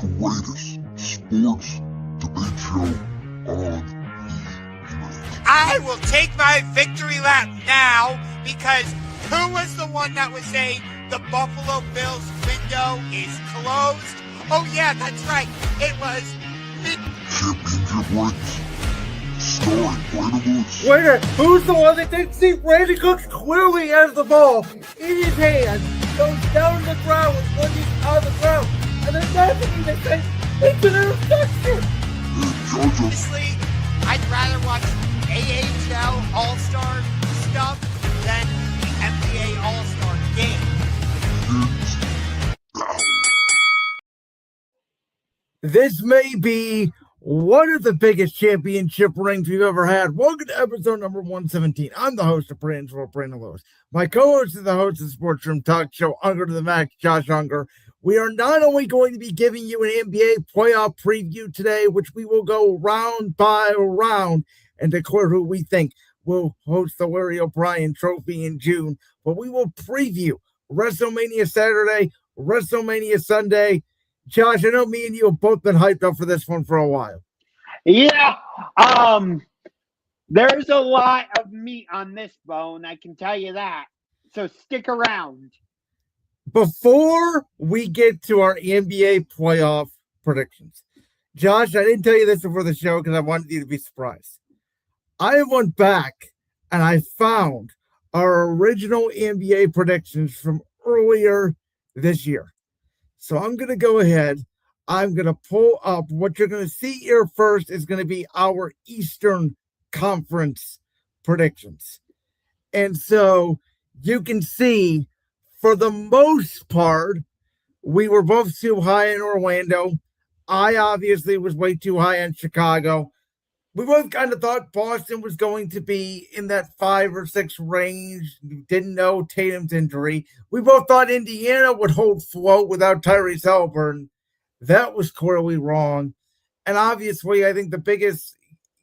greatest sports debate show on the internet. I will take my victory lap now because who was the one that was saying the Buffalo Bills window is closed? Oh yeah, that's right. It was me. Championship rings. Starring Brandon Lewis. Wait a minute, who's the one that didn't see Brandon Cooks clearly has the ball in his hand, goes down to the ground with one knee on the ground, and then nothing they say, it's an interception! Honestly, I'd rather watch AHL All-Star stuff than the NBA All-Star game. This may be one of the biggest championship rings we've ever had. Welcome to episode number 117. I'm the host of Brandon Lewis. My co-host is the host of the Sports Room Talk Show, Unger to the Max, Josh Unger. We are not only going to be giving you an NBA playoff preview today, which we will go round by round and declare who we think will host the Larry O'Brien Trophy in June, but we will preview WrestleMania Saturday, WrestleMania Sunday. Josh, I know me and you have both been hyped up for this one for a while. Yeah, there's a lot of meat on this bone, I can tell you that. So stick around. Before we get to our NBA playoff predictions, Josh, I didn't tell you this before the show because I wanted you to be surprised. I went back and I found our original NBA predictions from earlier this year. So I'm going to go ahead. I'm going to pull up what you're going to see here first is going to be our Eastern Conference predictions. And so you can see for the most part, we were both too high in Orlando. I obviously was way too high in Chicago. We both kind of thought Boston was going to be in that 5 or 6 range. We didn't know Tatum's injury. We both thought Indiana would hold float without Tyrese Haliburton. That was clearly wrong. And obviously, I think the biggest,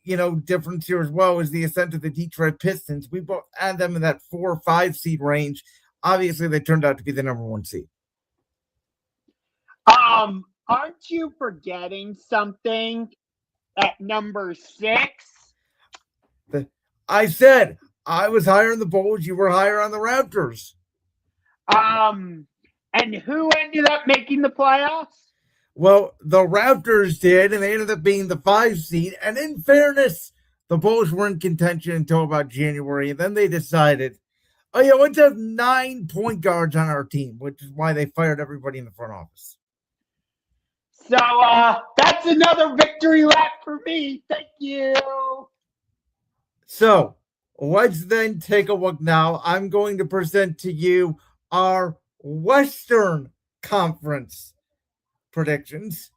difference here as well is the ascent of the Detroit Pistons. We both had them in that 4 or 5 seed range. Obviously, they turned out to be the number 1 seed. Aren't you forgetting something? At number 6? I said I was higher on the Bulls. You were higher on the Raptors. And who ended up making the playoffs? Well, the Raptors did, and they ended up being the 5 seed. And in fairness, the Bulls were in contention until about January. And then they decided, let's have 9 point guards on our team, which is why they fired everybody in the front office. So that's another victory lap for me. Thank you. So let's then take a look now. I'm going to present to you our Western Conference predictions.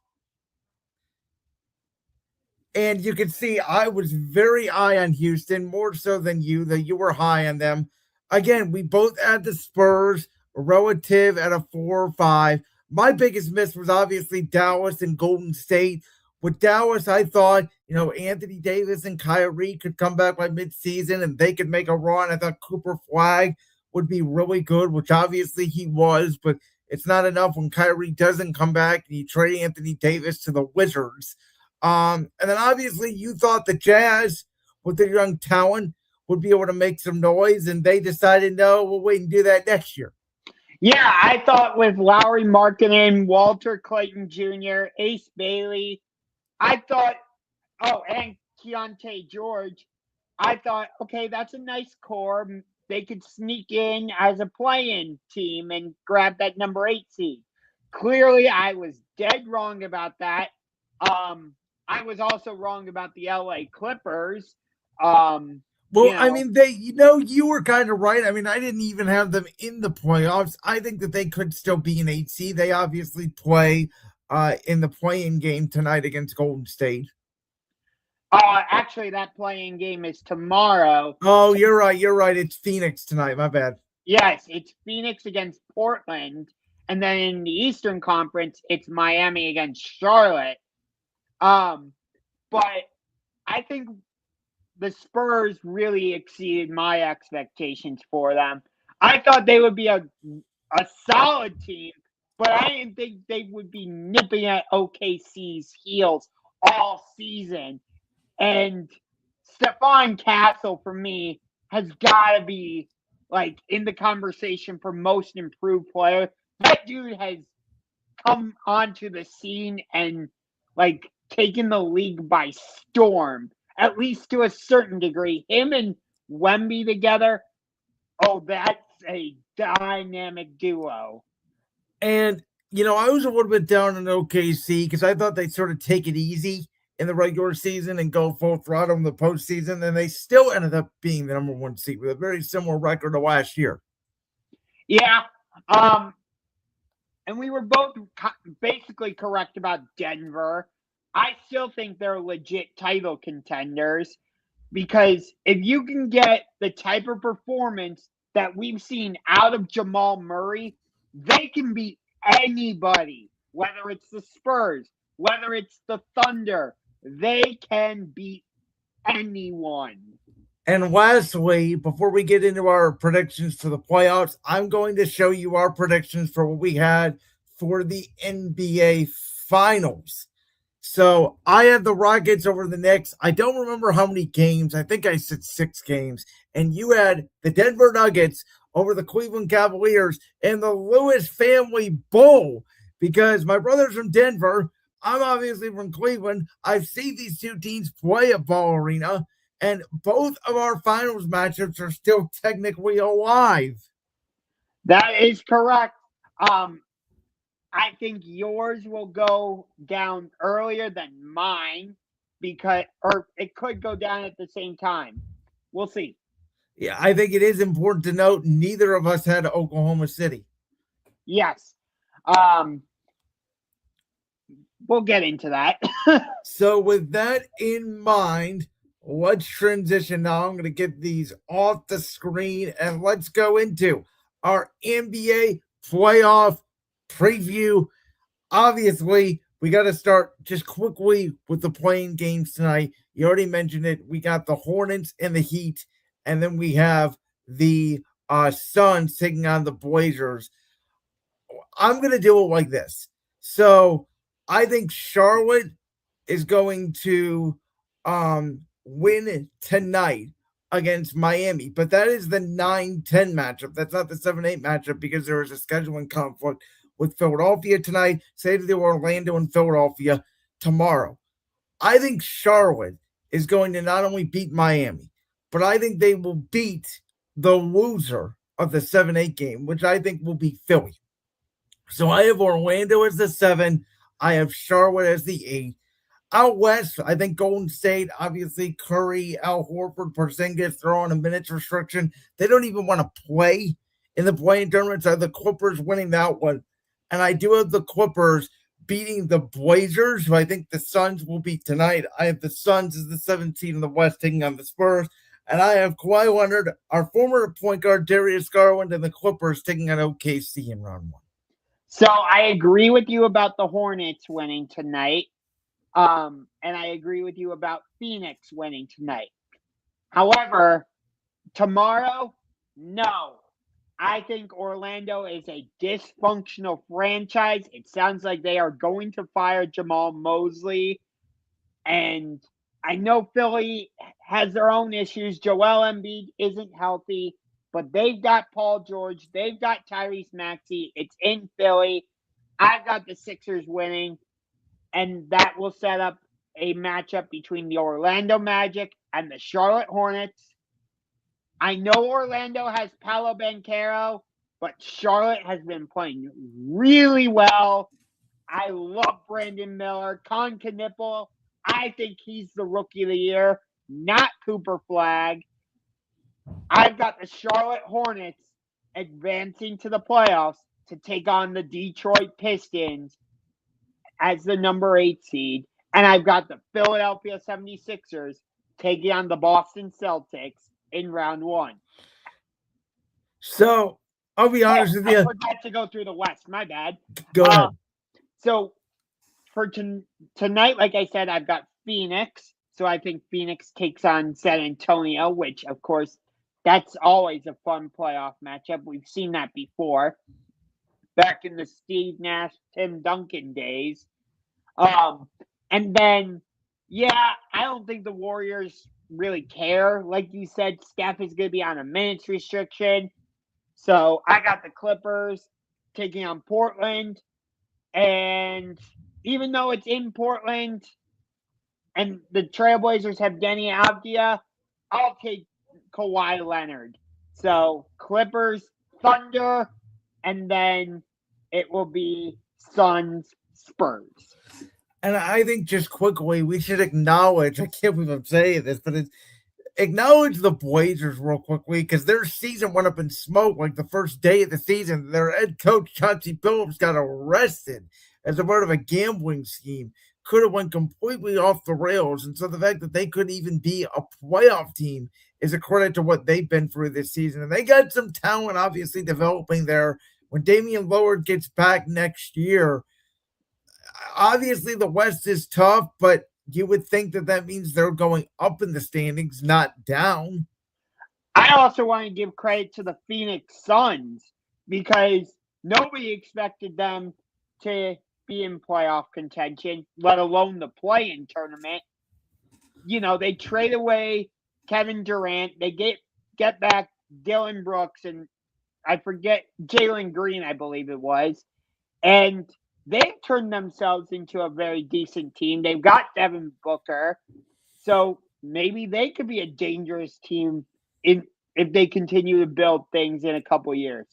And you can see I was very high on Houston, more so than you, that you were high on them. Again, we both had the Spurs relative at a 4 or 5. My biggest miss was obviously Dallas and Golden State. With Dallas, I thought, Anthony Davis and Kyrie could come back by midseason and they could make a run. I thought Cooper Flag would be really good, which obviously he was, but it's not enough when Kyrie doesn't come back and you trade Anthony Davis to the Wizards. And then obviously you thought the Jazz, with their young talent, would be able to make some noise, and they decided, no, we'll wait and do that next year. Yeah, I thought with Lauri Markkanen, Walter Clayton Jr., Ace Bailey, and Keontae George, I thought, okay, that's a nice core. They could sneak in as a play-in team and grab that number 8 seed. Clearly, I was dead wrong about that. I was also wrong about the LA Clippers. I mean, you were kind of right. I mean, I didn't even have them in the playoffs. I think that they could still be an 8 seed. They obviously play in the play-in game tonight against Golden State. Actually, that play-in game is tomorrow. Oh, you're right. It's Phoenix tonight. My bad. Yes, it's Phoenix against Portland. And then in the Eastern Conference, it's Miami against Charlotte. But I think the Spurs really exceeded my expectations for them. I thought they would be a solid team, but I didn't think they would be nipping at OKC's heels all season. And Stephon Castle, for me, has got to be like in the conversation for most improved player. That dude has come onto the scene and like taken the league by storm, at least to a certain degree. Him and Wemby together, oh, that's a dynamic duo. And, I was a little bit down on OKC because I thought they'd sort of take it easy in the regular season and go full throttle in the postseason. And they still ended up being the number 1 seed with a very similar record to last year. Yeah. And we were both basically correct about Denver. I still think they're legit title contenders because if you can get the type of performance that we've seen out of Jamal Murray, they can beat anybody, whether it's the Spurs, whether it's the Thunder. They can beat anyone. And lastly, before we get into our predictions for the playoffs, I'm going to show you our predictions for what we had for the NBA Finals. So I had the Rockets over the Knicks. I don't remember how many games. I think I said 6 games. And you had the Denver Nuggets over the Cleveland Cavaliers in the Lewis Family Bowl. Because my brother's from Denver. I'm obviously from Cleveland. I've seen these two teams play at Ball Arena. And both of our finals matchups are still technically alive. That is correct. I think yours will go down earlier than mine or it could go down at the same time. We'll see. Yeah, I think it is important to note neither of us had Oklahoma City. Yes. We'll get into that. So with that in mind, let's transition now. I'm going to get these off the screen and let's go into our NBA playoff preview. Obviously, we got to start just quickly with the playing games tonight. You already mentioned it. We got the Hornets and the Heat, and then we have the Suns taking on the Blazers. I'm going to do it like this. So I think Charlotte is going to win tonight against Miami, but that is the 9-10 matchup. That's not the 7-8 matchup because there is a scheduling conflict with Philadelphia tonight. Say to the Orlando and Philadelphia tomorrow. I think Charlotte is going to not only beat Miami, but I think they will beat the loser of the 7-8 game, which I think will be Philly. So I have Orlando as the 7. I have Charlotte as the 8. Out west, I think Golden State, obviously Curry, Al Horford, Porzingis, they're on a minutes restriction. They don't even want to play in the play-in tournaments. I have the Clippers winning that one. And I do have the Clippers beating the Blazers, who I think the Suns will beat tonight. I have the Suns as the 17 in the West taking on the Spurs. And I have Kawhi Leonard, our former point guard, Darius Garland, and the Clippers taking on OKC in round 1. So I agree with you about the Hornets winning tonight. And I agree with you about Phoenix winning tonight. However, tomorrow, no. I think Orlando is a dysfunctional franchise. It sounds like they are going to fire Jamal Mosley. And I know Philly has their own issues. Joel Embiid isn't healthy, but they've got Paul George. They've got Tyrese Maxey. It's in Philly. I've got the Sixers winning. And that will set up a matchup between the Orlando Magic and the Charlotte Hornets. I know Orlando has Paolo Banchero, but Charlotte has been playing really well. I love Brandon Miller. Con Knipple, I think he's the rookie of the year, not Cooper Flagg. I've got the Charlotte Hornets advancing to the playoffs to take on the Detroit Pistons as the number 8 seed. And I've got the Philadelphia 76ers taking on the Boston Celtics in round 1. So, I'll be honest with you. I forgot to go through the West. My bad. Go ahead. So, for tonight, like I said, I've got Phoenix. So, I think Phoenix takes on San Antonio, which, of course, that's always a fun playoff matchup. We've seen that before. back in the Steve Nash, Tim Duncan days. And then, yeah, I don't think the Warriors really care. Like you said, Steph is going to be on a minutes restriction. So I got the Clippers taking on Portland. And even though it's in Portland and the Trailblazers have Denny Avdia, I'll take Kawhi Leonard. So Clippers, Thunder, and then it will be Suns, Spurs. And I think just quickly, we should acknowledge, I can't believe I'm saying this, but acknowledge the Blazers real quickly because their season went up in smoke like the first day of the season. Their head coach, Chauncey Billups, got arrested as a part of a gambling scheme. Could have went completely off the rails. And so the fact that they couldn't even be a playoff team is a credit to what they've been through this season. And they got some talent, obviously, developing there. When Damian Lillard gets back next year, obviously the West is tough, but you would think that means they're going up in the standings, not down. I also want to give credit to the Phoenix Suns because nobody expected them to be in playoff contention, let alone the play-in tournament. You know, they trade away Kevin Durant. They get back Dylan Brooks and I forget Jalen Green, I believe it was. And they've turned themselves into a very decent team. They've got Devin Booker. So maybe they could be a dangerous team if they continue to build things in a couple years.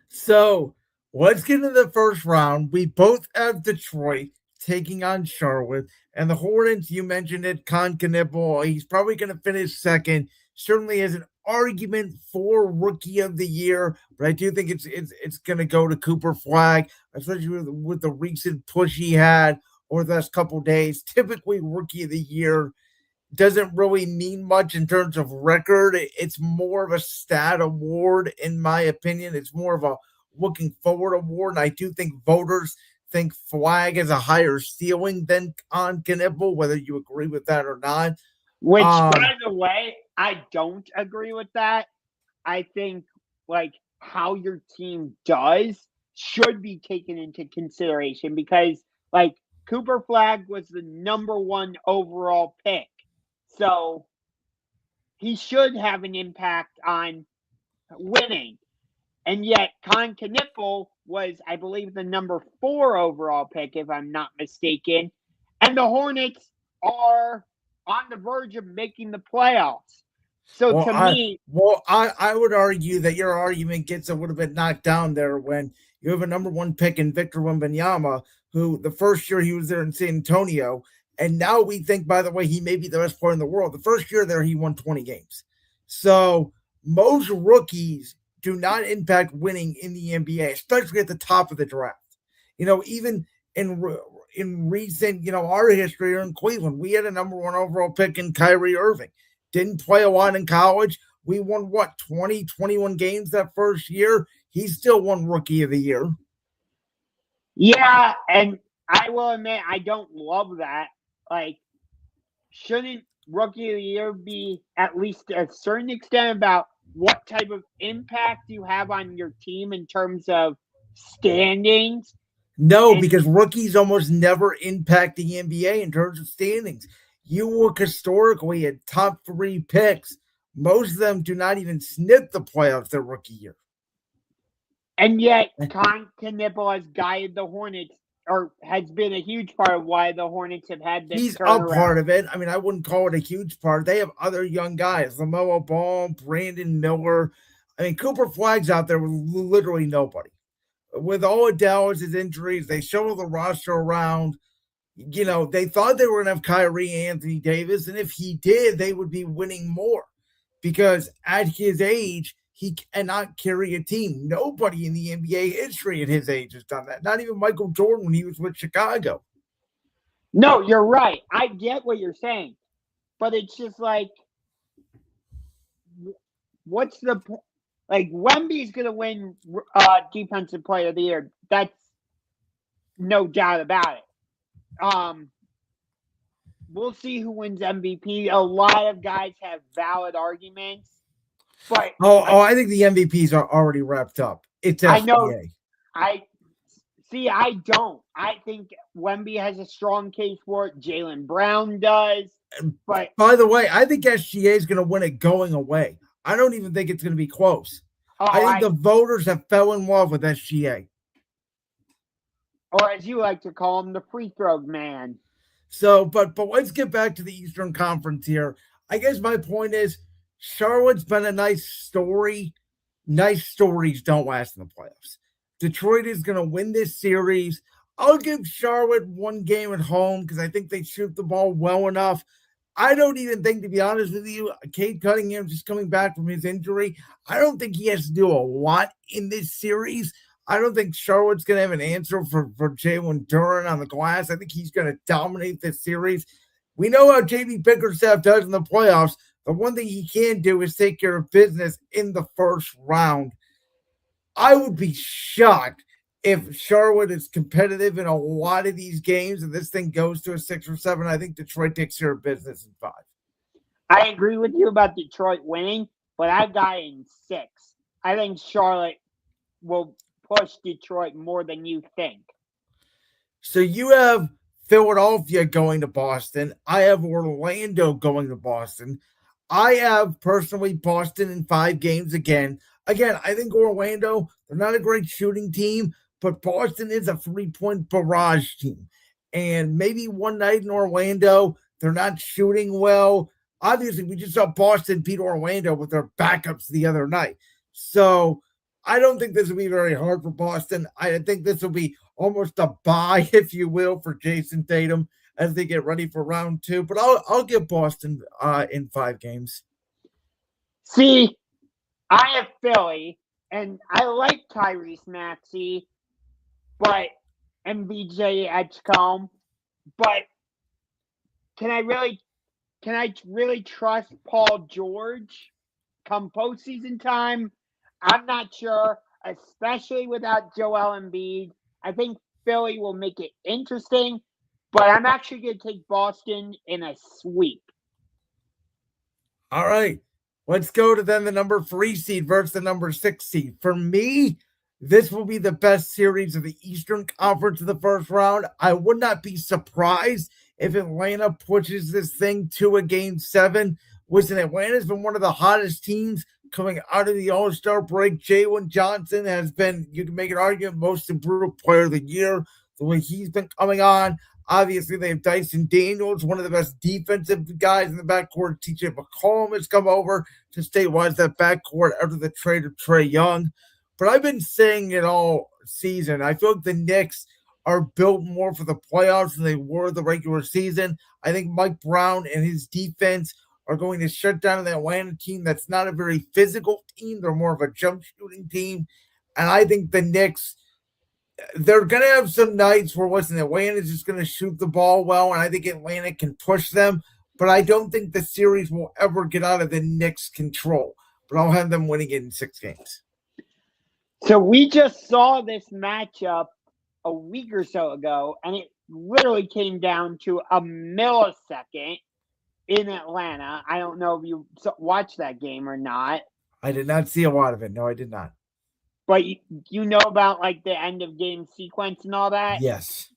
So let's get into the first round. We both have Detroit taking on Charlotte. And the Hornets, you mentioned it, Con Knipple, he's probably going to finish second. Certainly has an argument for Rookie of the Year, but I do think it's going to go to Cooper Flag, especially with the recent push he had over the last couple of days. Typically, Rookie of the Year doesn't really mean much in terms of record. It's more of a stat award, in my opinion. It's more of a looking forward award, and I do think voters think Flag has a higher ceiling than on Knipple, whether you agree with that or not. Which, by the way, I don't agree with that. I think, like, how your team does should be taken into consideration because, like, Cooper Flag was the number 1 overall pick. So he should have an impact on winning. And yet, Con Knipple was, I believe, the number 4 overall pick, if I'm not mistaken. And the Hornets are on the verge of making the playoffs. So I would argue that your argument gets a little bit knocked down there when you have a number 1 pick in Victor Wembanyama, who the first year he was there in San Antonio, and now we think, by the way, he may be the best player in the world. The first year there, he won 20 games. So most rookies do not impact winning in the NBA, especially at the top of the draft. You know, even in recent, our history here in Cleveland, we had a number 1 overall pick in Kyrie Irving. Didn't play a lot in college. We won, 20, 21 games that first year. He still won Rookie of the Year. Yeah, and I will admit, I don't love that. Like, shouldn't Rookie of the Year be at least a certain extent about what type of impact you have on your team in terms of standings? No, because rookies almost never impact the NBA in terms of standings. You look historically at top 3 picks, most of them do not even sniff the playoffs their rookie year. And yet, Con Knipple has guided the Hornets, or has been a huge part of why the Hornets have had this He's turnaround. a part of it. I mean, I wouldn't call it a huge part. They have other young guys, LaMelo Ball, Brandon Miller. I mean, Cooper Flag's out there with literally nobody. With all of Dallas's injuries, they shuffled the roster around. They thought they were going to have Kyrie Anthony Davis, and if he did, they would be winning more. Because at his age, he cannot carry a team. Nobody in the NBA history at his age has done that. Not even Michael Jordan when he was with Chicago. No, you're right. I get what you're saying. But it's just like, what's the point? Like, Wemby's going to win Defensive Player of the Year. That's no doubt about it. We'll see who wins MVP. A lot of guys have valid arguments. But I think the MVPs are already wrapped up. It's SBA. I don't. I think Wemby has a strong case for it. Jaylen Brown does. But by the way, I think SGA is going to win it going away. I don't even think it's going to be close. I think the voters have fell in love with SGA. Or as you like to call him, the free throw man. So, but let's get back to the Eastern Conference here. I guess my point is Charlotte's been a nice story. Nice stories don't last in the playoffs. Detroit is going to win this series. I'll give Charlotte one game at home because I think they shoot the ball well enough. I don't even think, to be honest with you, Cade Cunningham just coming back from his injury, I don't think he has to do a lot in this series. I don't think Charlotte's going to have an answer for Jalen Duren on the glass. I think he's going to dominate this series. We know how JB Bickerstaff does in the playoffs. The one thing he can do is take care of business in the first round. I would be shocked if Charlotte is competitive in a lot of these games and this thing goes to a 6 or 7. I think Detroit takes care of business in 5. I agree with you about Detroit winning, but I got in 6. I think Charlotte will push Detroit more than you think. So you have Philadelphia going to Boston. I have Orlando going to Boston. I have personally Boston in 5 games again. Again, I think Orlando, they're not a great shooting team, but Boston is a 3-point barrage team. And maybe one night in Orlando, they're not shooting well. Obviously, we just saw Boston beat Orlando with their backups the other night. So I don't think this will be very hard for Boston. I think this will be almost a bye, if you will, for Jason Tatum as they get ready for round 2. But I'll give Boston in 5 games. See, I have Philly, and I like Tyrese Maxey, and BJ Edgecombe, but can I really trust Paul George come postseason time? I'm not sure, especially without Joel Embiid. I think Philly will make it interesting, but I'm actually going to take Boston in a sweep. All right. Let's go to then the number 3 seed versus the number 6 seed. For me, this will be the best series of the Eastern Conference in the first round. I would not be surprised if Atlanta pushes this thing to a game 7. Listen, Atlanta's been one of the hottest teams coming out of the All-Star break. Jalen Johnson has been, you can make an argument, most improved player of the year, the way he's been coming on. Obviously, they have Dyson Daniels, one of the best defensive guys in the backcourt. TJ McCollum has come over to stabilize that backcourt after the trade of Trae Young. But I've been saying it all season. I feel like the Knicks are built more for the playoffs than they were the regular season. I think Mike Brown and his defense are going to shut down the Atlanta team that's not a very physical team. They're more of a jump shooting team. And I think the Knicks, they're going to have some nights where, Atlanta's just going to shoot the ball well, and I think Atlanta can push them. But I don't think the series will ever get out of the Knicks' control. But I'll have them winning it in 6 games. So we just saw this matchup a week or so ago, and it literally came down to a millisecond in Atlanta. I don't know if you watched that game or not. I did not see a lot of it. No, I did not. But you know about like the end of game sequence and all that? Yes.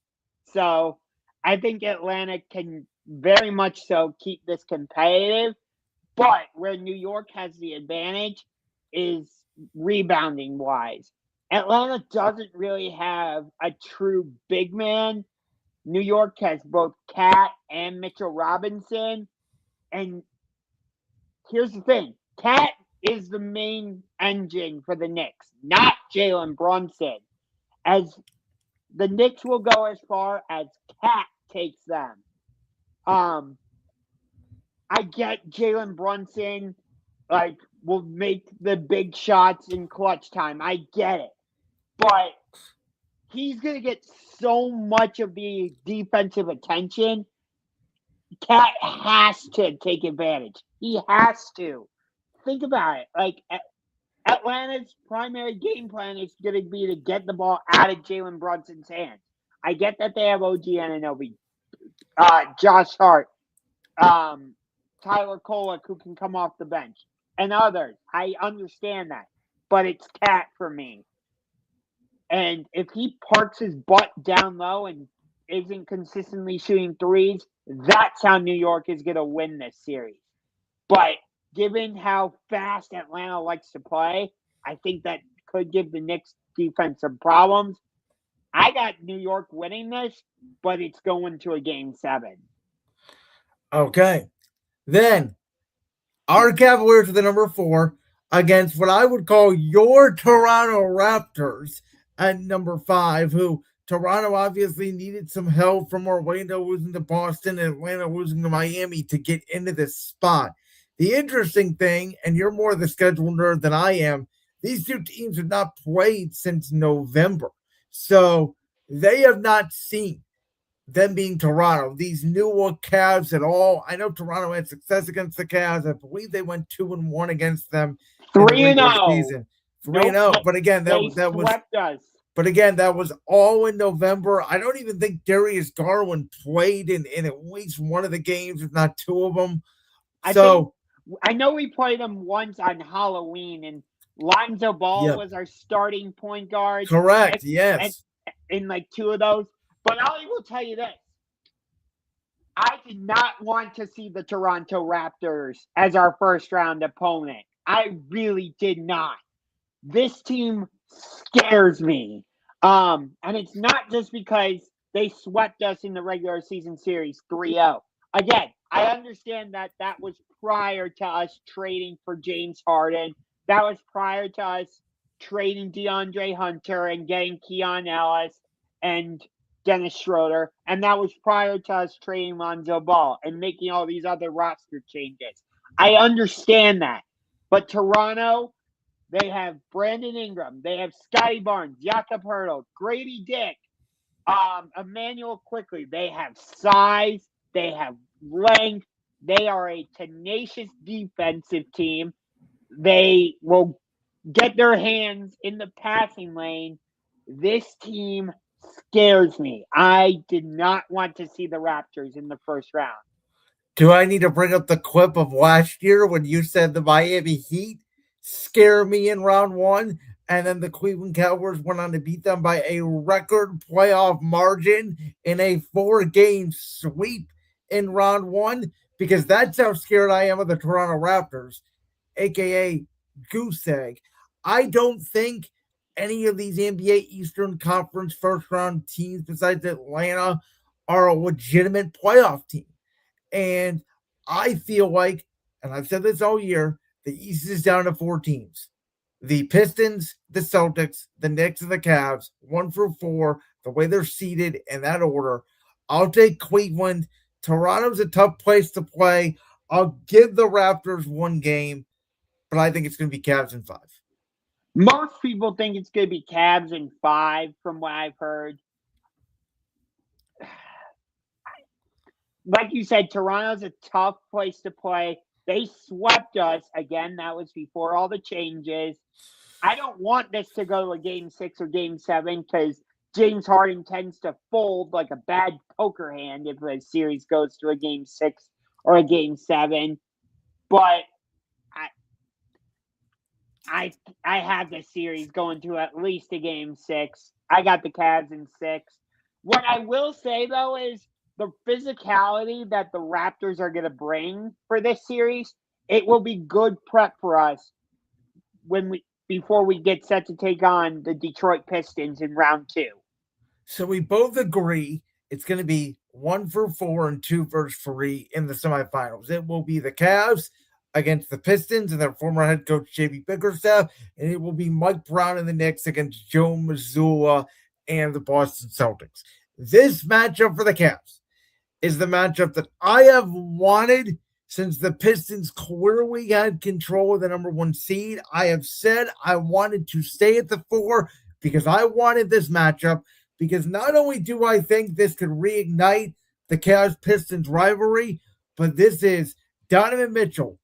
So I think Atlanta can very much so keep this competitive. But where New York has the advantage is rebounding wise. Atlanta doesn't really have a true big man. New York has both Cat and Mitchell Robinson. And here's the thing. Cat is the main engine for the Knicks, not Jalen Brunson. As the Knicks will go as far as Cat takes them. I get Jalen Brunson will make the big shots in clutch time. I get it. But he's going to get so much of the defensive attention. Cat has to take advantage. He has to. Think about it. Atlanta's primary game plan is going to be to get the ball out of Jalen Brunson's hands. I get that they have OG Anunoby, Josh Hart, Tyler Kolek, who can come off the bench, and others. I understand that. But it's Cat for me. And if he parks his butt down low and isn't consistently shooting threes, that's how New York is going to win this series. But given how fast Atlanta likes to play, I think that could give the Knicks defense some problems. I got New York winning this, but it's going to a game 7. Okay. Then our Cavaliers are the number 4 against what I would call your Toronto Raptors at number 5, who Toronto obviously needed some help from Orlando losing to Boston and Atlanta losing to Miami to get into this spot. The interesting thing, and you're more the schedule nerd than I am, these two teams have not played since November. So they have not seen them being Toronto, these new look Cavs at all. I know Toronto had success against the Cavs. I believe they went 2-1 against them in the 3-0. regular season. 3-0. But again, that was swept us. But again, that was all in November. I don't even think Darius Garland played in at least one of the games, if not two of them. I know we played them once on Halloween, and Lonzo Ball was our starting point guard. Correct, yes. In like 2 of those. But I will tell you this. I did not want to see the Toronto Raptors as our first round opponent. I really did not. This team scares me. And it's not just because they swept us in the regular season series 3-0. Again, I understand that was prior to us trading for James Harden. That was prior to us trading DeAndre Hunter and getting Keon Ellis and Dennis Schroeder. And that was prior to us trading Lonzo Ball and making all these other roster changes. I understand that. But Toronto, they have Brandon Ingram. They have Scotty Barnes, Jakob Poeltl, Grady Dick, Emmanuel Quickly. They have size. They have length. They are a tenacious defensive team. They will get their hands in the passing lane. This team scares me. I did not want to see the Raptors in the first round. Do I need to bring up the clip of last year when you said the Miami Heat scare me in round 1, and then the Cleveland Cavaliers went on to beat them by a record playoff margin in a 4-game sweep in round 1? Because that's how scared I am of the Toronto Raptors, aka Goose Egg. I don't think any of these NBA Eastern Conference first round teams besides Atlanta are a legitimate playoff team. And I feel like, and I've said this all year, the East is down to 4 teams. The Pistons, the Celtics, the Knicks, and the Cavs, 1 through 4, the way they're seated in that order. I'll take Cleveland. Toronto's a tough place to play. I'll give the Raptors 1 game, but I think it's going to be Cavs in 5. Most people think it's going to be Cavs in 5, from what I've heard. Like you said, Toronto's a tough place to play. They swept us. Again, that was before all the changes. I don't want this to go to a game 6 or game 7 because James Harden tends to fold like a bad poker hand if a series goes to a game 6 or a game 7. But I have the series going to at least a game 6. I got the Cavs in 6. What I will say, though, is the physicality that the Raptors are going to bring for this series, it will be good prep for us before we get set to take on the Detroit Pistons in round 2. So we both agree it's going to be 1 for 4 and 2 for 3 in the semifinals. It will be the Cavs against the Pistons and their former head coach, J.B. Bickerstaff, and it will be Mike Brown and the Knicks against Joe Mazzulla and the Boston Celtics. This matchup for the Cavs is the matchup that I have wanted since the Pistons clearly had control of the number 1 seed. I have said I wanted to stay at the 4 because I wanted this matchup, because not only do I think this could reignite the Cavs-Pistons rivalry, but this is Donovan Mitchell,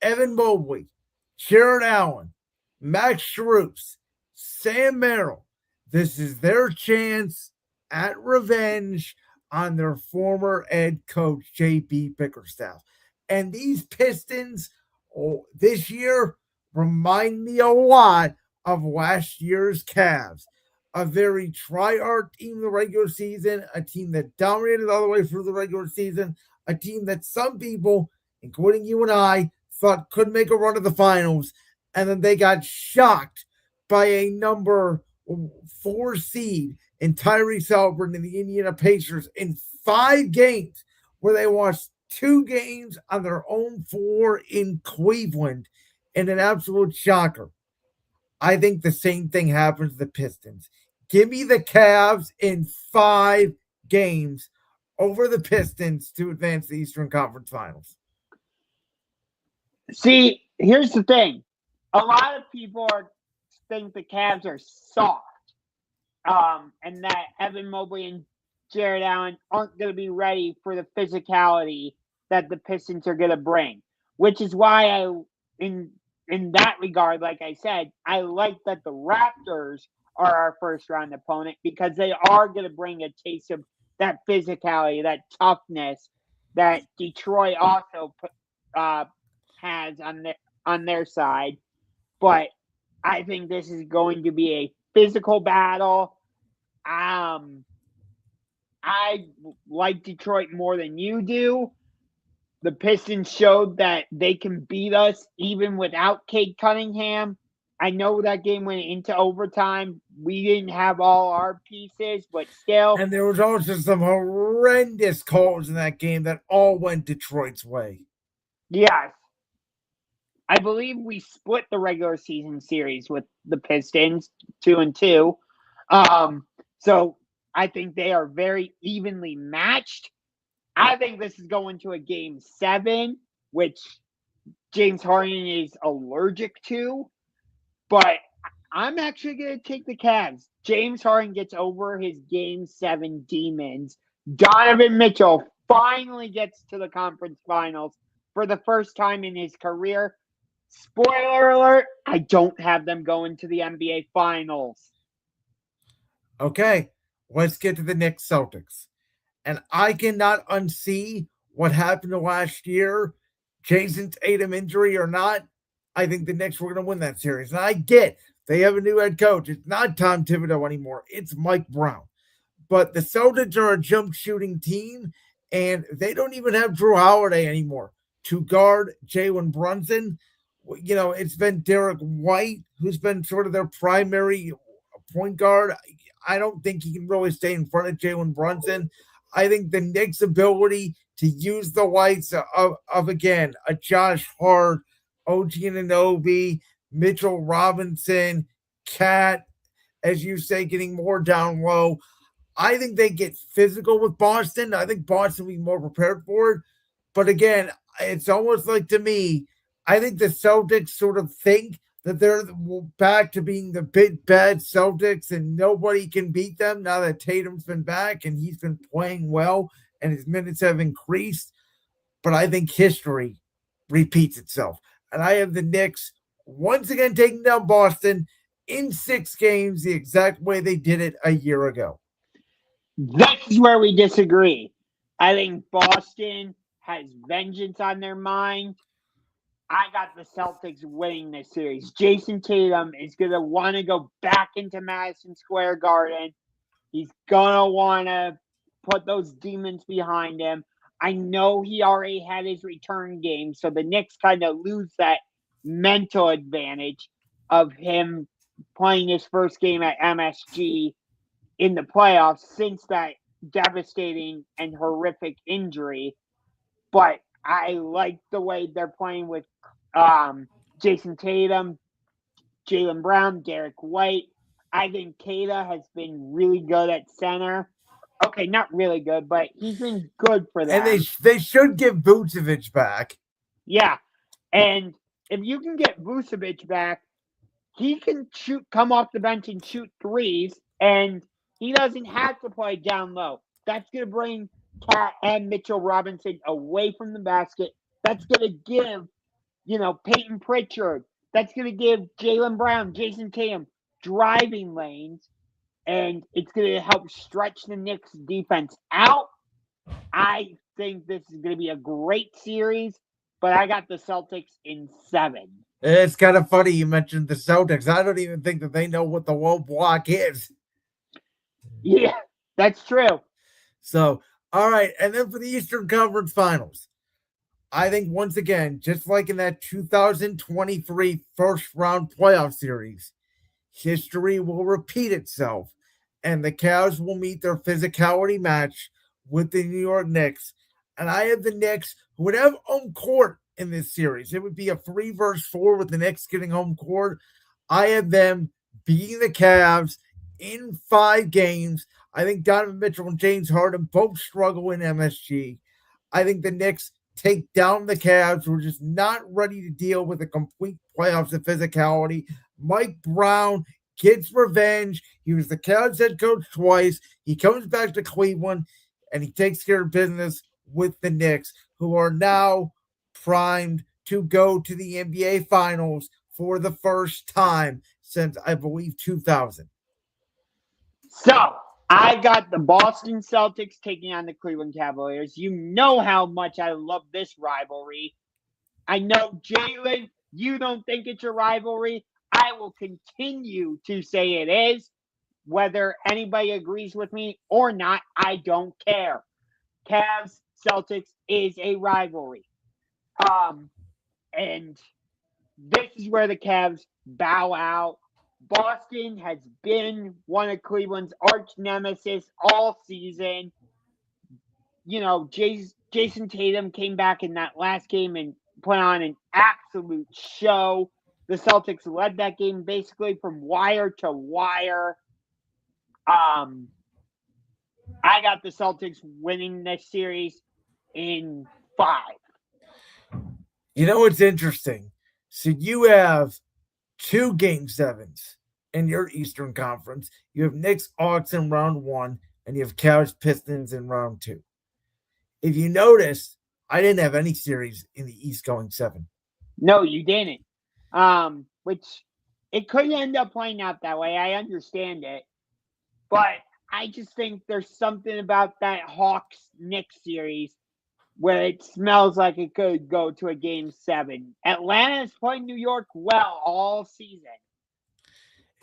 Evan Mobley, Jared Allen, Max Strus, Sam Merrill. This is their chance at revenge on their former head coach, J.B. Bickerstaff. And these Pistons this year remind me a lot of last year's Cavs. a very try-hard team in the regular season, a team that dominated all the way through the regular season, a team that some people, including you and I, thought could make a run to the finals, and then they got shocked by a number 4 seed in Tyrese Halliburton and the Indiana Pacers in 5 games, where they lost 2 games on their own floor in Cleveland in an absolute shocker. I think the same thing happens to the Pistons. Give me the Cavs in 5 games over the Pistons to advance the Eastern Conference Finals. See, here's the thing. A lot of people think the Cavs are soft, and that Evan Mobley and Jared Allen aren't going to be ready for the physicality that the Pistons are going to bring, which is why in that regard, like I said, I like that the Raptors are our first round opponent because they are going to bring a taste of that physicality, that toughness that Detroit also has on their side. But I think this is going to be a physical battle. I like Detroit more than you do. The Pistons showed that they can beat us even without Cade Cunningham. I know that game went into overtime. We didn't have all our pieces, but still. And there was also some horrendous calls in that game that all went Detroit's way. Yes. I believe we split the regular season series with the Pistons 2-2. So I think they are very evenly matched. I think this is going to a game 7, which James Harden is allergic to. But I'm actually going to take the Cavs. James Harden gets over his game 7 demons. Donovan Mitchell finally gets to the conference finals for the first time in his career. Spoiler alert, I don't have them going to the NBA Finals. Okay, let's get to the Knicks Celtics. And I cannot unsee what happened last year. Jason Tatum injury or not, I think the Knicks were going to win that series. And I get they have a new head coach. It's not Tom Thibodeau anymore. It's Mike Brown. But the Celtics are a jump shooting team, and they don't even have Drew Holiday anymore to guard Jalen Brunson. You know, it's been Derek White, who's been sort of their primary point guard. I don't think he can really stay in front of Jalen Brunson. I think the Knicks' ability to use the lights of again, a Josh Hart, OG Anunoby, Mitchell Robinson, Cat, as you say, getting more down low. I think they get physical with Boston. I think Boston will be more prepared for it. But again, it's almost like, to me, I think the Celtics sort of think that they're back to being the big bad Celtics and nobody can beat them now that Tatum's been back and he's been playing well and his minutes have increased. But I think history repeats itself. And I have the Knicks once again taking down Boston in 6 games the exact way they did it a year ago. This is where we disagree. I think Boston has vengeance on their mind. I got the Celtics winning this series. Jason Tatum is going to want to go back into Madison Square Garden. He's going to want to put those demons behind him. I know he already had his return game, so the Knicks kind of lose that mental advantage of him playing his first game at MSG in the playoffs since that devastating and horrific injury. But I like the way they're playing with Jason Tatum, Jaylen Brown, Derek White. I think Kata has been really good at center. Okay, not really good, but he's been good for them. And they should give Vucevic back. Yeah, and if you can get Vucevic back, he can come off the bench and shoot threes, and he doesn't have to play down low. That's going to bring Cat and Mitchell Robinson away from the basket. That's going to give, Peyton Pritchard. That's going to give Jaylen Brown, Jason Tatum driving lanes, and it's going to help stretch the Knicks defense out. I think this is going to be a great series, but I got the Celtics in 7. It's kind of funny you mentioned the Celtics. I don't even think that they know what the low block is. Yeah, that's true. So, all right. And then for the Eastern Conference Finals, I think once again, just like in that 2023 first round playoff series, history will repeat itself, and the Cavs will meet their physicality match with the New York Knicks. And I have the Knicks who would have home court in this series. It would be a 3-4 with the Knicks getting home court. I have them beating the Cavs in 5 games. I think Donovan Mitchell and James Harden both struggle in MSG. I think the Knicks take down the Cavs, who are just not ready to deal with a complete playoffs of physicality. Mike Brown gets revenge. He was the Cavs head coach twice. He comes back to Cleveland and he takes care of business with the Knicks, who are now primed to go to the NBA Finals for the first time since, I believe, 2000. So I got the Boston Celtics taking on the Cleveland Cavaliers. You know how much I love this rivalry. I know, Jalen, you don't think it's a rivalry. I will continue to say it is. Whether anybody agrees with me or not, I don't care. Cavs Celtics is a rivalry. And this is where the Cavs bow out. Boston has been one of Cleveland's arch nemesis all season. You know, Jason Tatum came back in that last game and put on an absolute show. The Celtics led that game basically from wire to wire. I got the Celtics winning this series in 5. You know what's interesting? So you have 2 Game 7s in your Eastern Conference. You have Knicks Hawks in round 1, and you have Cavs Pistons in round 2. If you notice, I didn't have any series in the East going 7. No, you didn't. Which it could end up playing out that way. I understand it. But I just think there's something about that Hawks Knicks series where it smells like it could go to a Game 7. Atlanta's played New York well all season.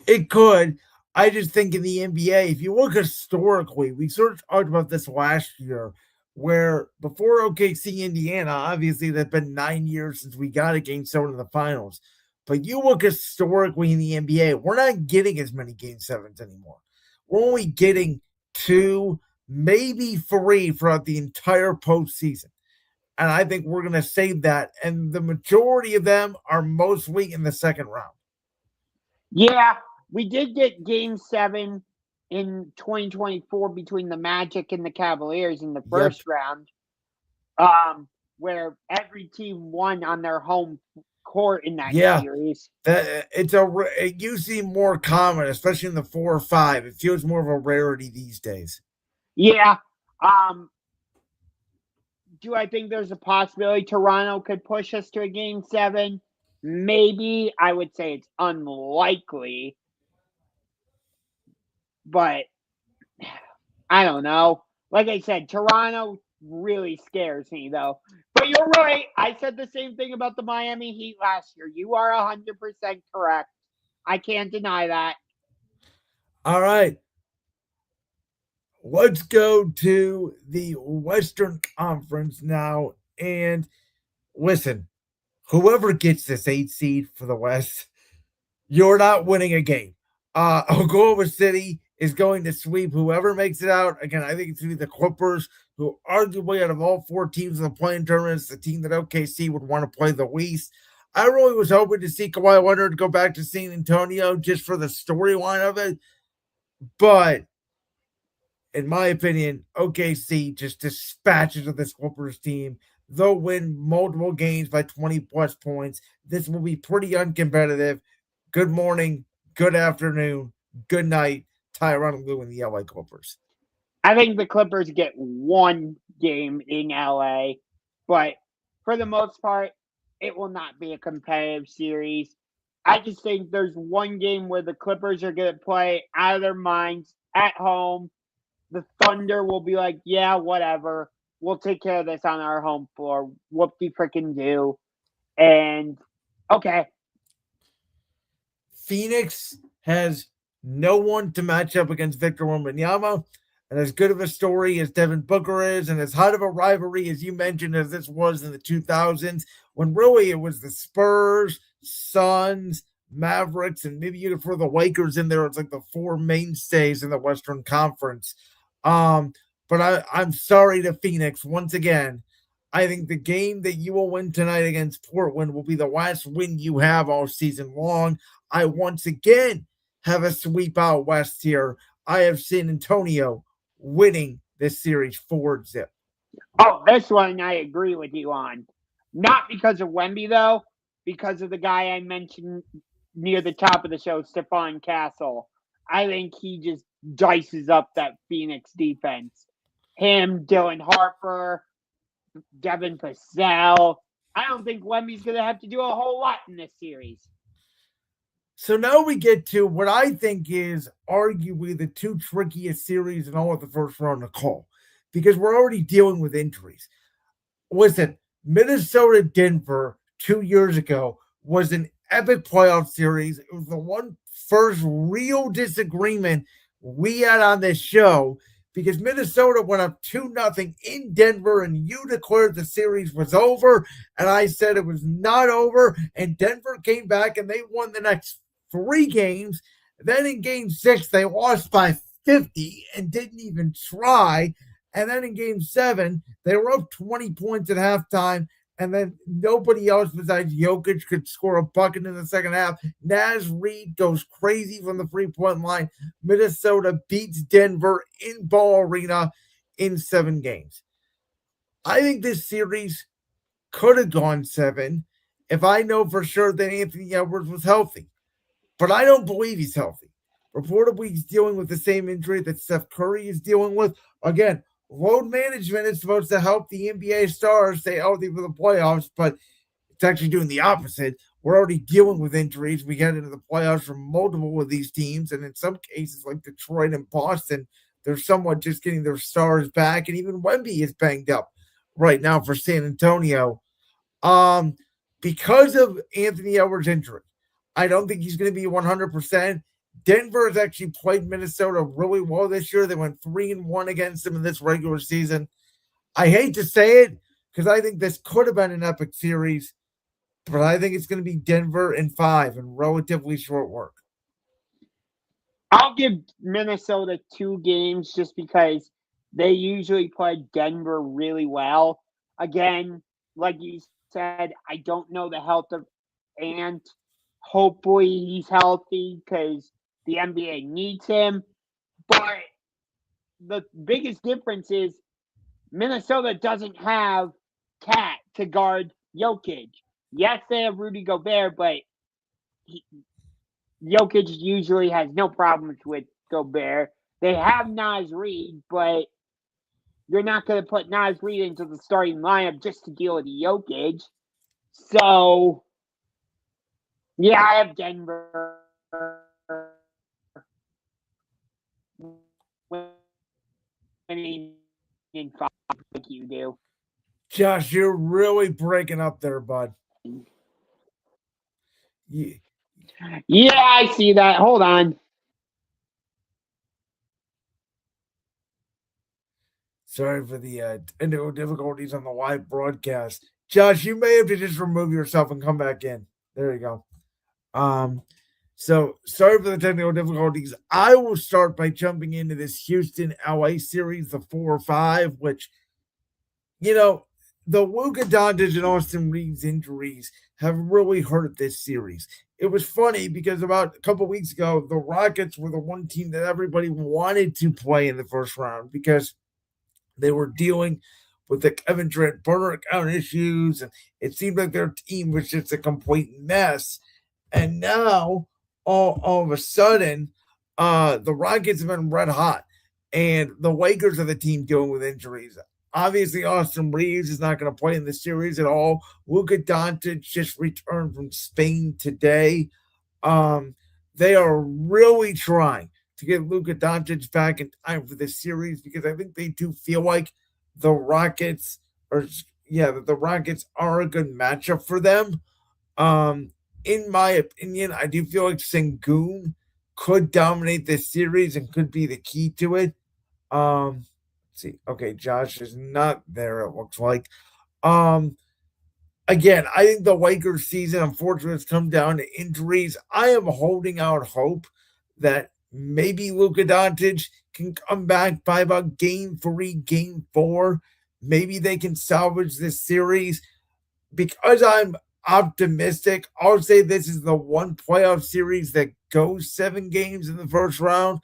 It could. I just think in the NBA, if you look historically, we sort of talked about this last year, where before OKC Indiana, obviously that's been 9 years since we got a Game 7 in the finals. But you look historically in the NBA, we're not getting as many Game 7s anymore. We're only getting 2, maybe 3 throughout the entire postseason. And I think we're going to save that. And the majority of them are mostly in the second round. Yeah, we did get Game 7 in 2024 between the Magic and the Cavaliers in the first round, where every team won on their home court in that series. You see more common, especially in the 4 or 5. It feels more of a rarity these days. Yeah. Do I think there's a possibility Toronto could push us to a Game 7? Maybe. I would say it's unlikely. But I don't know. Like I said, Toronto really scares me, though. But you're right. I said the same thing about the Miami Heat last year. You are 100% correct. I can't deny that. All right. Let's go to the Western Conference now. And listen, whoever gets this 8 seed for the West, you're not winning a game. Oklahoma City is going to sweep whoever makes it out. Again, I think it's going to be the Clippers, who arguably out of all 4 teams in the playing tournament is the team that OKC would want to play the least. I really was hoping to see Kawhi Leonard go back to San Antonio just for the storyline of it. But in my opinion, OKC just dispatches of this Clippers team. They'll win multiple games by 20 plus points. This will be pretty uncompetitive. Good morning, good afternoon, good night, Tyronn Lue and the LA Clippers. I think the Clippers get 1 game in LA, but for the most part, it will not be a competitive series. I just think there's 1 game where the Clippers are going to play out of their minds at home. The Thunder will be like, yeah, whatever. We'll take care of this on our home floor. Whoop-de-frickin-do. And, okay. Phoenix has no one to match up against Victor Wembanyama. And as good of a story as Devin Booker is, and as hot of a rivalry as you mentioned as this was in the 2000s, when really it was the Spurs, Suns, Mavericks, and maybe you could throw the Lakers in there. It's like the four mainstays in the Western Conference. But I'm sorry to Phoenix once again. I think the game that you will win tonight against Portland will be the last win you have all season long. I once again have a sweep out west here. I have San Antonio winning this series 4-0. Oh, this one I agree with you on. Not because of Wemby, though, because of the guy I mentioned near the top of the show, Stephon Castle. I think he just dices up that Phoenix defense. Him, Dylan Harper, Devin Vassell. I don't think Wemby's going to have to do a whole lot in this series. So now we get to what I think is arguably the two trickiest series in all of the first round to call, because we're already dealing with injuries. Listen, Minnesota Denver 2 years ago was an epic playoff series. It was the one first real disagreement we had on this show because Minnesota went up 2-0 in Denver, and you declared the series was over, and I said it was not over, and Denver came back and they won the next 3 games. Then in game 6, they lost by 50 and didn't even try. And then in game 7, they were up 20 points at halftime, and then nobody else besides Jokic could score a bucket in the second half. Naz Reid goes crazy from the three-point line. Minnesota beats Denver in Ball Arena in 7 games. I think this series could have gone 7 if I know for sure that Anthony Edwards was healthy. But I don't believe he's healthy. Reportedly, he's dealing with the same injury that Steph Curry is dealing with. Again, load management is supposed to help the NBA stars stay healthy for the playoffs, but it's actually doing the opposite. We're already dealing with injuries. We get into the playoffs from multiple of these teams, and in some cases, like Detroit and Boston, they're somewhat just getting their stars back, and even Wemby is banged up right now for San Antonio. Because of Anthony Edwards' injury, I don't think he's going to be 100%. Denver has actually played Minnesota really well this year. They went 3-1 against them in this regular season. I hate to say it because I think this could have been an epic series, but I think it's going to be Denver in 5 in relatively short work. I'll give Minnesota 2 games just because they usually play Denver really well. Again, like you said, I don't know the health of Ant. Hopefully he's healthy because the NBA needs him. But the biggest difference is Minnesota doesn't have Cat to guard Jokic. Yes, they have Rudy Gobert, but Jokic usually has no problems with Gobert. They have Naz Reid, but you're not going to put Naz Reid into the starting lineup just to deal with Jokic. So, yeah, I have Denver winning in 5 like you do. Josh, you're really breaking up there, bud. Yeah, I see that. Hold on. Sorry for the technical difficulties on the live broadcast. Josh, you may have to just remove yourself and come back in. There you go. So sorry for the technical difficulties. I will start by jumping into this Houston LA series, the 4 or 5, which, the Luka Doncic and Austin Reeves injuries have really hurt this series. It was funny because about a couple weeks ago, the Rockets were the one team that everybody wanted to play in the first round because they were dealing with the Kevin Durant burner account issues, and it seemed like their team was just a complete mess. And now, all of a sudden, the Rockets have been red hot, and the Lakers are the team dealing with injuries. Obviously, Austin Reeves is not going to play in the series at all. Luka Doncic just returned from Spain today. They are really trying to get Luka Doncic back in time for this series because I think they do feel like the Rockets the Rockets are a good matchup for them. In my opinion, I do feel like Sengun could dominate this series and could be the key to it. Let's see. Okay, Josh is not there, it looks like. Um, Again, I think the Lakers season, unfortunately, has come down to injuries. I am holding out hope that maybe Luka Doncic can come back by about game 3, game 4. Maybe they can salvage this series. Because I'm optimistic, I'll say this is the one playoff series that goes 7 games in the first round.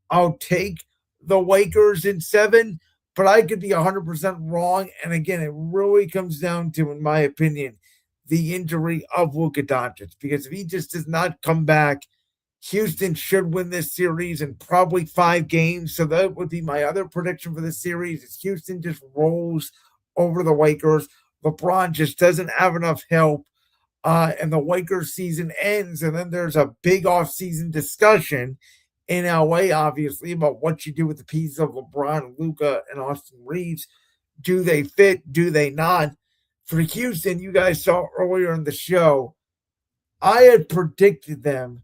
I'll take the Lakers in 7, but I could be 100% wrong. And again, it really comes down to, in my opinion, the injury of Luka Doncic. Because if he just does not come back, Houston should win this series in probably 5 games. So that would be my other prediction for the series is Houston just rolls over the Lakers. LeBron just doesn't have enough help. And the Lakers season ends. And then there's a big offseason discussion in LA, obviously, about what you do with the pieces of LeBron, Luka, and Austin Reeves. Do they fit? Do they not? For Houston, you guys saw earlier in the show, I had predicted them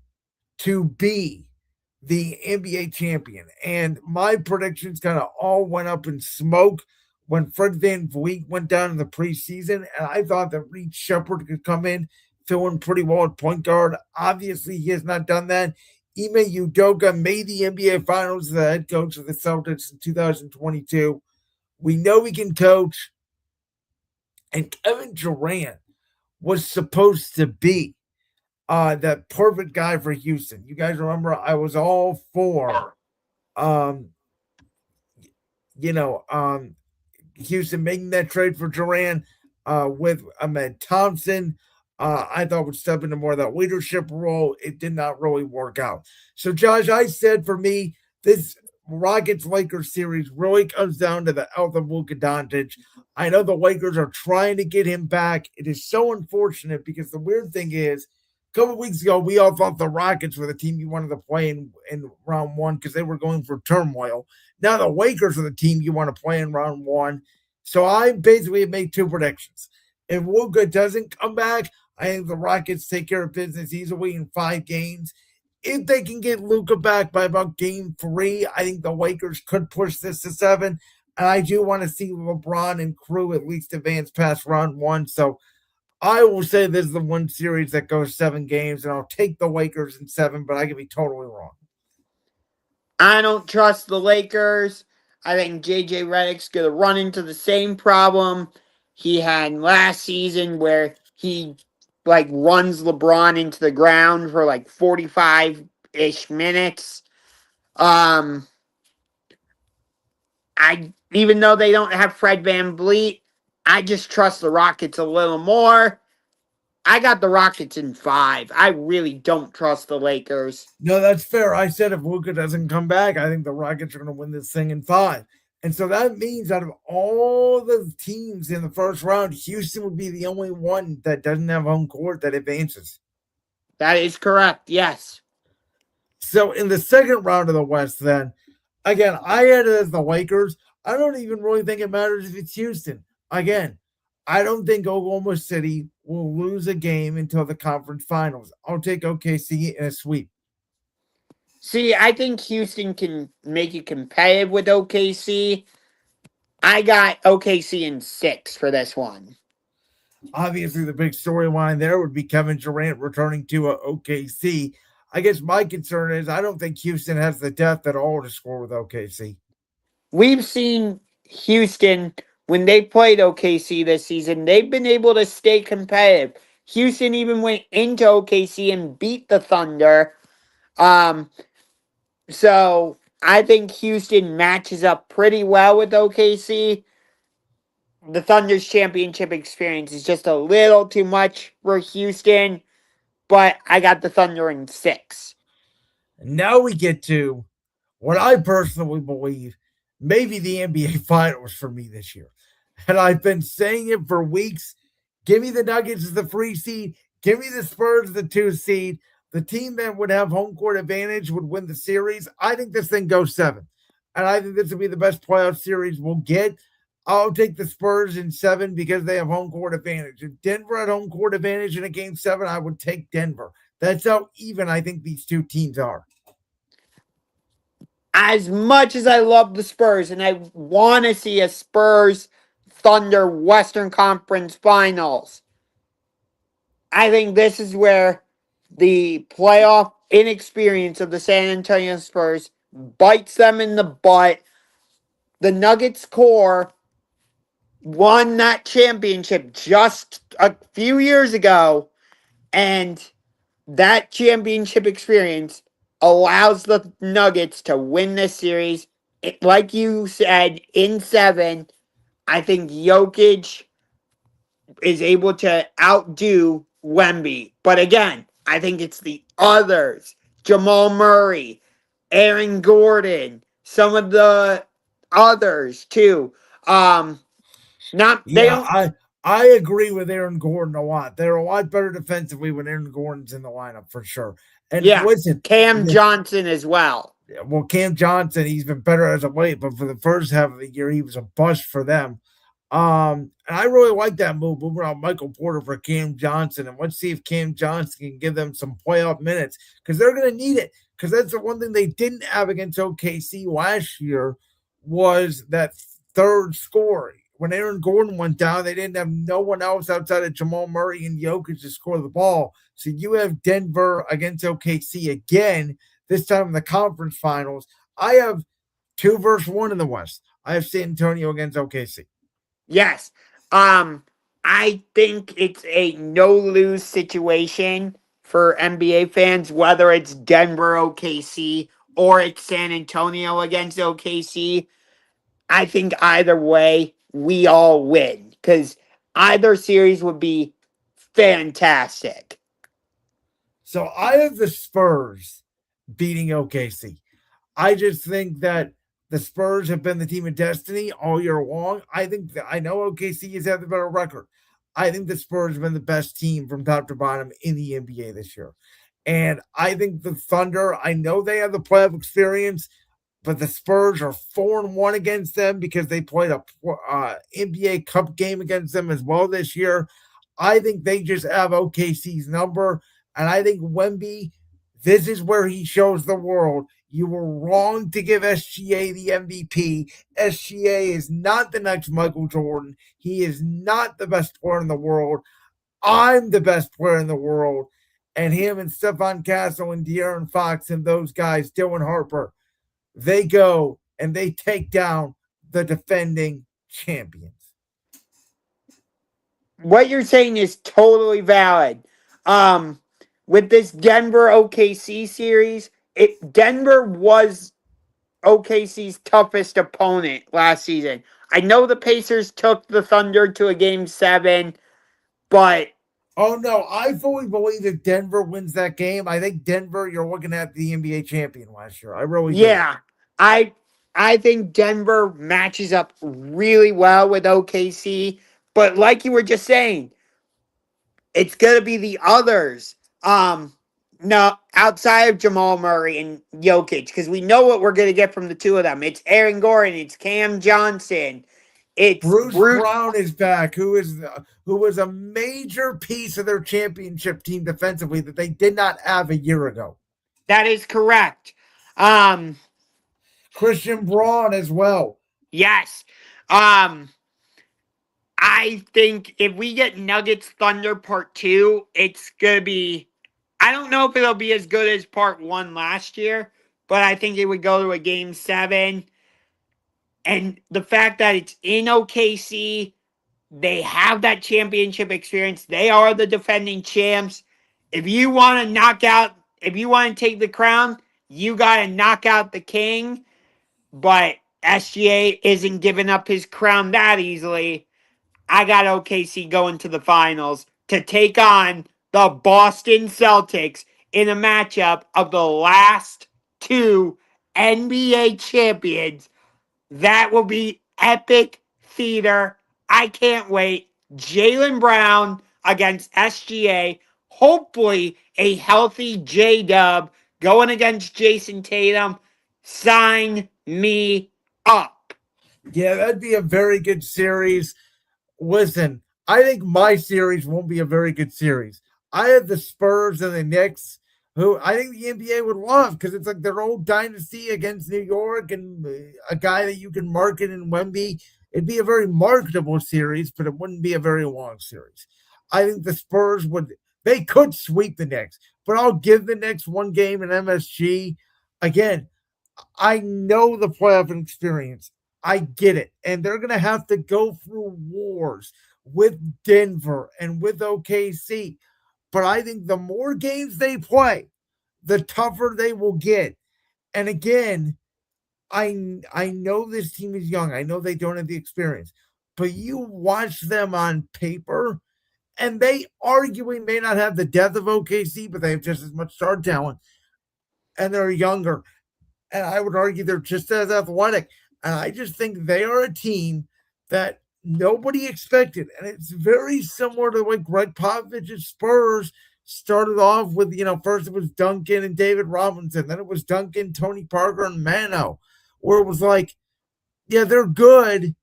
to be the NBA champion. And my predictions kind of all went up in smoke when Fred VanVleet went down in the preseason. And I thought that Reed Shepherd could come in, fill in pretty well at point guard. Obviously, he has not done that. Ime Udoka made the NBA Finals as the head coach of the Celtics in 2022. We know he can coach. And Kevin Durant was supposed to be that perfect guy for Houston. You guys remember I was all for Houston making that trade for Durant with Ahmed Thompson. I thought would step into more of that leadership role. It did not really work out. So, Josh, I said for me, this Rockets-Lakers series really comes down to the health of Luka Doncic. I know the Lakers are trying to get him back. It is so unfortunate because the weird thing is, a couple of weeks ago, we all thought the Rockets were the team you wanted to play in round 1 because they were going for turmoil. Now the Lakers are the team you want to play in round 1. So I basically made 2 predictions. If Luka doesn't come back, I think the Rockets take care of business easily in 5 games. If they can get Luka back by about game 3, I think the Lakers could push this to 7. And I do want to see LeBron and crew at least advance past round 1. So I will say this is the one series that goes 7 games, and I'll take the Lakers in 7, but I could be totally wrong. I don't trust the Lakers. I think JJ Redick's going to run into the same problem he had last season where he runs LeBron into the ground for 45-ish minutes. Even though they don't have Fred VanVleet, I just trust the Rockets a little more. I got the Rockets in 5. I really don't trust the Lakers. No, that's fair. I said if Luka doesn't come back, I think the Rockets are going to win this thing in 5. And so that means out of all the teams in the first round, Houston would be the only one that doesn't have home court that advances. That is correct, yes. So in the second round of the West, then, again, I had it as the Lakers. I don't even really think it matters if it's Houston. Again, I don't think Oklahoma City will lose a game until the conference finals. I'll take OKC in a sweep. See, I think Houston can make it competitive with OKC. I got OKC in 6 for this one. Obviously, the big storyline there would be Kevin Durant returning to OKC. I guess my concern is I don't think Houston has the depth at all to score with OKC. We've seen Houston, when they played OKC this season, they've been able to stay competitive. Houston even went into OKC and beat the Thunder. So I think Houston matches up pretty well with OKC. The Thunder's championship experience is just a little too much for Houston, but I got the Thunder in 6. Now we get to what I personally believe may be the NBA Finals for me this year. And I've been saying it for weeks. Give me the Nuggets as the 3 seed. Give me the Spurs as the 2 seed. The team that would have home court advantage would win the series. I think this thing goes 7. And I think this will be the best playoff series we'll get. I'll take the Spurs in 7 because they have home court advantage. If Denver had home court advantage in a game 7, I would take Denver. That's how even I think these 2 teams are. as much as I love the Spurs and I want to see a Spurs Thunder Western Conference Finals, I think this is where the playoff inexperience of the San Antonio Spurs bites them in the butt. The Nuggets core won that championship just a few years ago, and that championship experience allows the Nuggets to win this series. Like you said, in 7, I think Jokic is able to outdo Wemby. But again, I think it's the others. Jamal Murray, Aaron Gordon, some of the others too. Not they Yeah, don't. I agree with Aaron Gordon a lot. They're a lot better defensively when Aaron Gordon's in the lineup for sure. And Yeah, listen, Cam Johnson as well. well, Cam Johnson, he's been better as of late, but for the first half of the year, he was a bust for them. And I really like that move, moving on Michael Porter for Cam Johnson. And let's see if Cam Johnson can give them some playoff minutes because they're going to need it. Because that's the one thing they didn't have against OKC last year was that third scorer. When Aaron Gordon went down, they didn't have no one else outside of Jamal Murray and Jokic to score the ball. So you have Denver against OKC again, this time in the conference finals. I have 2 versus 1 in the West. I have San Antonio against OKC. Yes. I think it's a no-lose situation for NBA fans, whether it's Denver OKC or it's San Antonio against OKC. I think either way, we all win because either series would be fantastic. So I have the Spurs beating OKC. I just think that the Spurs have been the team of destiny all year long. I think that I know OKC has had the better record. I think the Spurs have been the best team from top to bottom in the NBA this year. And I think the Thunder, I know they have the playoff experience, but the Spurs are 4-1 against them because they played a NBA Cup game against them as well this year. I think they just have OKC's number. And I think Wemby, this is where he shows the world you were wrong to give SGA the MVP. SGA is not the next Michael Jordan. He is not the best player in the world. I'm the best player in the world. And him and Stephon Castle and De'Aaron Fox and those guys, Dylan Harper, they go and they take down the defending champions. What you're saying is totally valid. With this Denver OKC series, Denver was OKC's toughest opponent last season. I know the Pacers took the Thunder to a game 7, but oh no, I fully believe that Denver wins that game. I think Denver, you're looking at the NBA champion last year. I really do. yeah, I think Denver matches up really well with OKC, but like you were just saying, it's gonna be the others. No, outside of Jamal Murray and Jokic, because we know what we're gonna get from the two of them. It's Aaron Gordon, it's Cam Johnson, it's Bruce Brown is back, who was a major piece of their championship team defensively that they did not have a year ago. That is correct. Christian Braun as well. Yes. I think if we get Nuggets Thunder Part 2, it's gonna be, I don't know if it'll be as good as Part 1 last year, but I think it would go to a game 7. And the fact that it's in OKC, they have that championship experience. They are the defending champs. If you want to if you want to take the crown, you got to knock out the king. But SGA isn't giving up his crown that easily. I got OKC going to the finals to take on the Boston Celtics in a matchup of the last 2 NBA champions. That will be epic theater. I can't wait. Jaylen Brown against SGA. Hopefully a healthy J-Dub going against Jason Tatum. Sign me up. Yeah, that'd be a very good series. Listen, I think my series won't be a very good series. I have the Spurs and the Knicks, who I think the NBA would love because it's like their old dynasty against New York and a guy that you can market in Wemby. It'd be a very marketable series, but it wouldn't be a very long series. I think the Spurs they could sweep the Knicks, but I'll give the Knicks one game in MSG. Again, I know the playoff experience. I get it. And they're going to have to go through wars with Denver and with OKC. But I think the more games they play, the tougher they will get. And again, I know this team is young. I know they don't have the experience. But you watch them on paper, and they arguably may not have the depth of OKC, but they have just as much star talent. And they're younger. And I would argue they're just as athletic. And I just think they are a team that nobody expected. And it's very similar to the way Greg Popovich's Spurs started off with, first it was Duncan and David Robinson. Then it was Duncan, Tony Parker, and Mano, where it was like, yeah, they're good.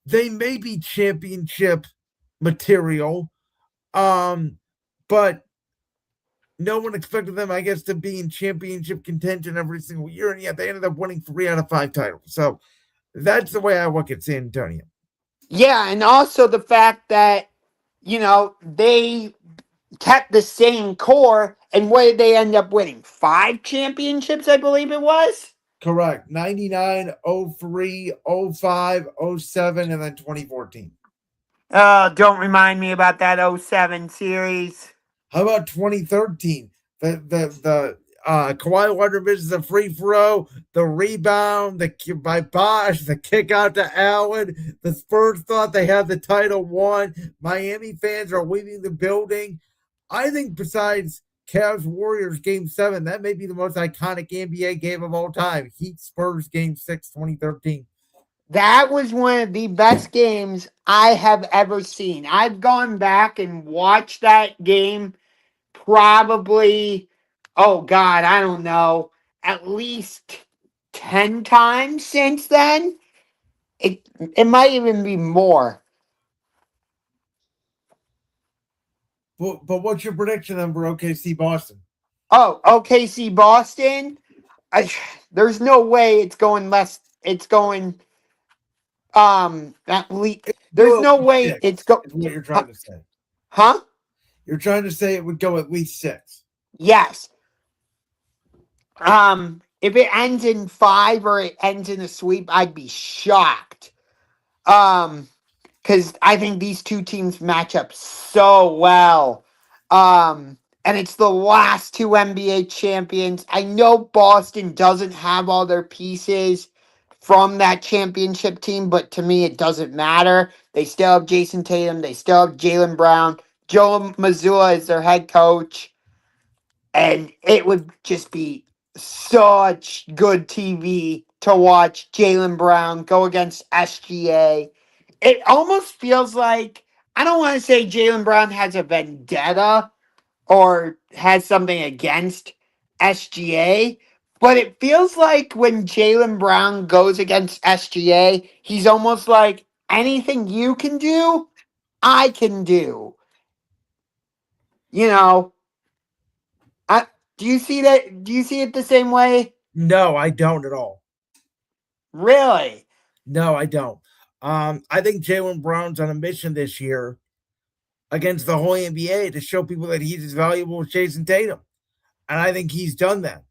They may be championship material. But no one expected them, I guess, to be in championship contention every single year. And yet they ended up winning 3 out of 5 titles. So that's the way I look at San Antonio. Yeah, and also the fact that, they kept the same core, and what did they end up winning? 5 championships, I believe it was? Correct. 99, 03, 05, 07, and then 2014. Don't remind me about that 07 series. How about 2013? The Kawhi Leonard misses a free throw, the rebound, by Bosh, the kick out to Allen. The Spurs thought they had the title won. Miami fans are leaving the building. I think besides Cavs Warriors Game 7, that may be the most iconic NBA game of all time. Heat Spurs Game 6, 2013. That was one of the best games I have ever seen. I've gone back and watched that game probably, oh God, I don't know, at least 10 times since then. It might even be more. But what's your prediction then for OKC Boston? Oh, OKC Boston? There's no way it's going less. It's going at least. There's no way it's going. Is what you're trying to say? Huh? You're trying to say it would go at least 6. Yes. If it ends in 5 or it ends in a sweep, I'd be shocked. Because I think these two teams match up so well. And it's the last 2 NBA champions. I know Boston doesn't have all their pieces from that championship team, but to me, it doesn't matter. They still have Jason Tatum. They still have Jaylen Brown. Joe Mazzulla is their head coach. And it would just be such good TV to watch Jaylen Brown go against SGA. It almost feels like, I don't want to say Jaylen Brown has a vendetta or has something against SGA, but it feels like when Jaylen Brown goes against SGA, he's almost like, anything you can do, I can do. Do you see that? Do you see it the same way? No, I don't at all. Really? No, I don't. I think Jaylen Brown's on a mission this year against the whole NBA to show people that he's as valuable as Jason Tatum. And I think he's done that.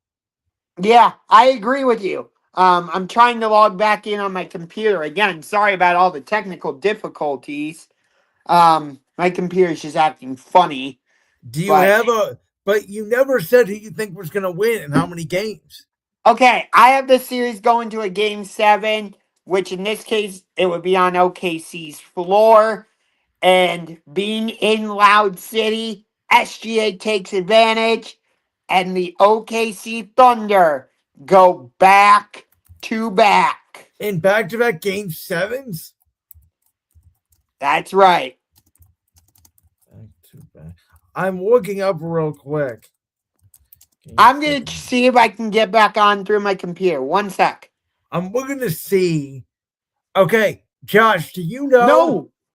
Yeah, I agree with you. I'm trying to log back in on my computer. Again, sorry about all the technical difficulties. My computer's just acting funny. Do you have but you never said who you think was going to win and how many games. Okay, I have the series going to a Game 7, which in this case, it would be on OKC's floor. And being in Loud City, SGA takes advantage, and the OKC Thunder go back to back. In back-to-back Game 7s? That's right. Back-to-back. I'm looking up real quick. I'm going to see if I can get back on through my computer. One sec. I'm looking to see. Okay, Josh, do you know? No,